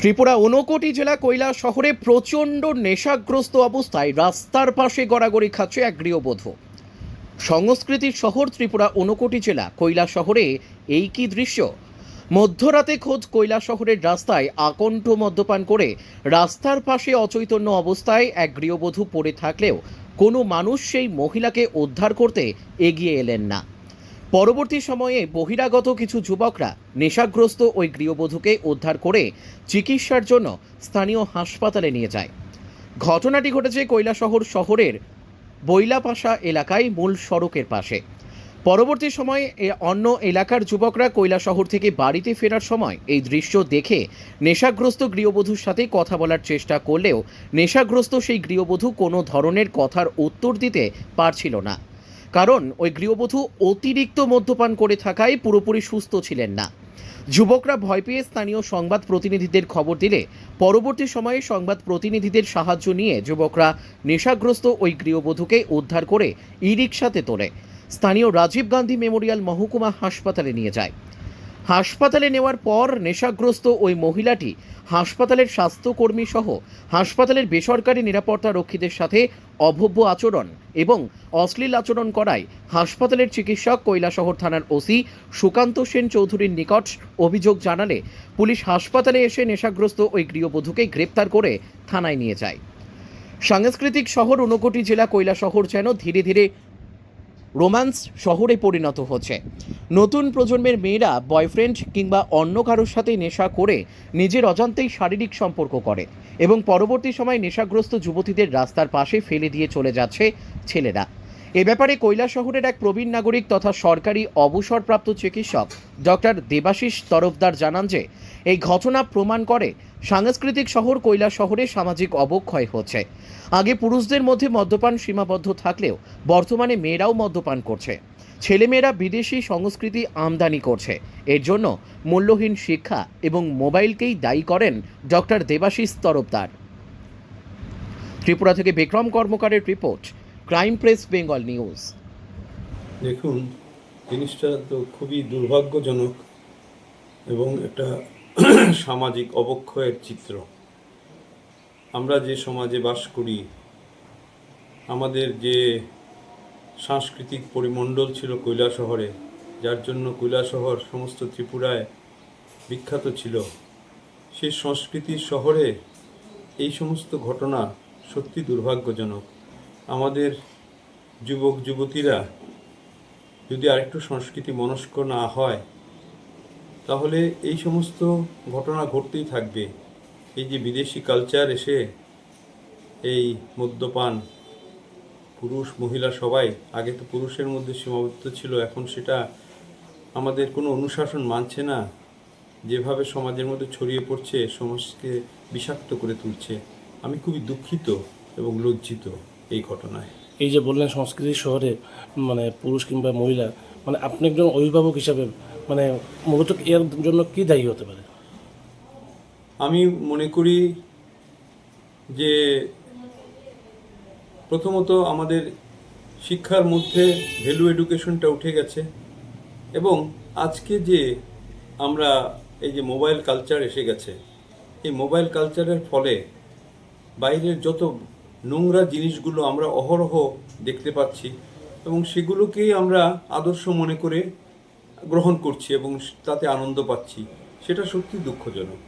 ত্রিপুরা ঊনকোটি জেলা কৈলাস শহরে প্রচণ্ড নেশাগ্রস্ত অবস্থায় রাস্তার পাশে গড়াগড়ি খাচ্ছে এক গৃহবধূ। সংস্কৃতির শহর ত্রিপুরা ঊনকোটি জেলা কৈলাস শহরে এই কি দৃশ্য! মধ্যরাতে খোদ কৈলাস শহরের রাস্তায় আকণ্ঠ মদ্যপান করে রাস্তার পাশে অচৈতন্য অবস্থায় এক গৃহবধূ পড়ে থাকলেও কোনো মানুষ সেই মহিলাকে উদ্ধার করতে এগিয়ে এলেন না। পরবর্তী সময়ে বহিরাগত কিছু যুবকরা নেশাগ্রস্ত ওই গৃহবধূকে উদ্ধার করে চিকিৎসার জন্য স্থানীয় হাসপাতালে নিয়ে যায়। ঘটনাটি ঘটেছে কৈলাসহর শহরের বৈলাপাশা এলাকায় মূল সড়কের পাশে। পরবর্তী সময়ে অন্য এলাকার যুবকরা কৈলাসহর থেকে বাড়িতে ফেরার সময় এই দৃশ্য দেখে নেশাগ্রস্ত গৃহবধূর সাথে কথা বলার চেষ্টা করলেও নেশাগ্রস্ত সেই গৃহবধূ কোনো ধরনের কথার উত্তর দিতে পারছিল না, কারণ ওই গৃহবধূ অতিরিক্ত মদ্যপান করে থাকায় পুরোপুরি সুস্থ ছিলেন না। যুবকরা ভয় পেয়ে স্থানীয় সংবাদ প্রতিনিধিদের খবর দিলে পরবর্তী সময়ে সংবাদ প্রতিনিধিদের সাহায্য নিয়ে যুবকরা নেশাগ্রস্ত ওই গৃহবধূকে উদ্ধার করে ই রিকশাতে তোলে স্থানীয় রাজীব গান্ধী মেমোরিয়াল মহকুমা হাসপাতালে নিয়ে যায়। হাসপাতালে নেওয়ার পর নেশাগ্রস্ত ওই মহিলাটি হাসপাতালের স্বাস্থ্যকর্মী সহ হাসপাতালের বেসরকারি নিরাপত্তা রক্ষীদের সাথে অভব্য আচরণ এবং অশ্লীল আচরণ করায় হাসপাতালের চিকিৎসক কৈলাসহর থানার ওসি সুকান্ত সেন চৌধুরীর নিকট অভিযোগ জানালে পুলিশ হাসপাতালে এসে নেশাগ্রস্ত ওই গৃহবধূকে গ্রেপ্তার করে থানায় নিয়ে যায়। সাংস্কৃতিক শহর ঊনকোটি জেলা কৈলাসহর যেন ধীরে ধীরে রোম্যান্স শহরে পরিণত হচ্ছে। নতুন প্রজন্মের মেয়েরা বয়ফ্রেন্ড কিংবা অন্য কারোর সাথে নেশা করে নিজের অজান্তেই শারীরিক সম্পর্ক করে এবং পরবর্তী সময় নেশাগ্রস্ত যুবতীদের রাস্তার পাশে ফেলে দিয়ে চলে যাচ্ছে ছেলেরা। এ ব্যাপারে কৈলাস শহরের এক প্রবীণ নাগরিক তথা সরকারি অবসরপ্রাপ্ত চিকিৎসক ডক্টর দেবাশিস তরফদার জানান যে এই ঘটনা প্রমাণ করে সাংস্কৃতিক শহর কৈলাস শহরে সামাজিক অবক্ষয় হচ্ছে। আগে পুরুষদের মধ্যে মদ্যপান সীমাবদ্ধ থাকলেও বর্তমানে মেয়েরাও মদ্যপান করছে। ছেলেমেয়েরা বিদেশি সংস্কৃতি আমদানি করছে। এর জন্য মূল্যহীন শিক্ষা এবং মোবাইলকেই দায়ী করেন ডক্টর দেবাশিস তরফদার। ত্রিপুরা থেকে বিক্রম কর্মকারের report, crime press Bengal news. দেখুন, জিনিসটা তো খুবই দুর্ভাগ্যজনক এবং একটা সামাজিক অবক্ষয়ের চিত্র। আমরা যে সমাজে বাস করি, আমাদের যে সাংস্কৃতিক পরিমণ্ডল ছিল কৈলাস শহরে, যার জন্য কৈলাস শহর সমস্ত ত্রিপুরায় বিখ্যাত ছিল, সেই সংস্কৃতির শহরে এই সমস্ত ঘটনা সত্যি দুর্ভাগ্যজনক। আমাদের যুবক যুবতীরা যদি আরেকটু সংস্কৃতি মনস্ক না হয়, তাহলে এই সমস্ত ঘটনা ঘটতেই থাকবে। এই যে বিদেশি কালচার এসে এই মদ্যপান, পুরুষ মহিলা সবাই, আগে তো পুরুষের মধ্যে সীমাবদ্ধ ছিল, এখন সেটা আমাদের কোনো অনুশাসন মানছে না। যেভাবে সমাজের মধ্যে ছড়িয়ে পড়ছে, সমাজকে বিষাক্ত করে তুলছে। আমি খুবই দুঃখিত এবং লজ্জিত এই ঘটনায়। এই যে বললেন সংস্কৃতির শহরে পুরুষ কিংবা মহিলা, আপনি একজন অভিভাবক হিসাবে মূলত এর জন্য কি দায়ী হতে পারে? আমি মনে করি যে প্রথমত আমাদের শিক্ষার মধ্যে ভ্যালু এডুকেশনটা উঠে গেছে এবং আজকে যে আমরা এই যে মোবাইল কালচার এসে গেছে, এই মোবাইল কালচারের ফলে বাইরের যত নোংরা জিনিসগুলো আমরা অহরহ দেখতে পাচ্ছি এবং সেগুলোকেই আমরা আদর্শ মনে করে গ্রহণ করছি এবং তাতে আনন্দ পাচ্ছি। সেটা সত্যি দুঃখজনক।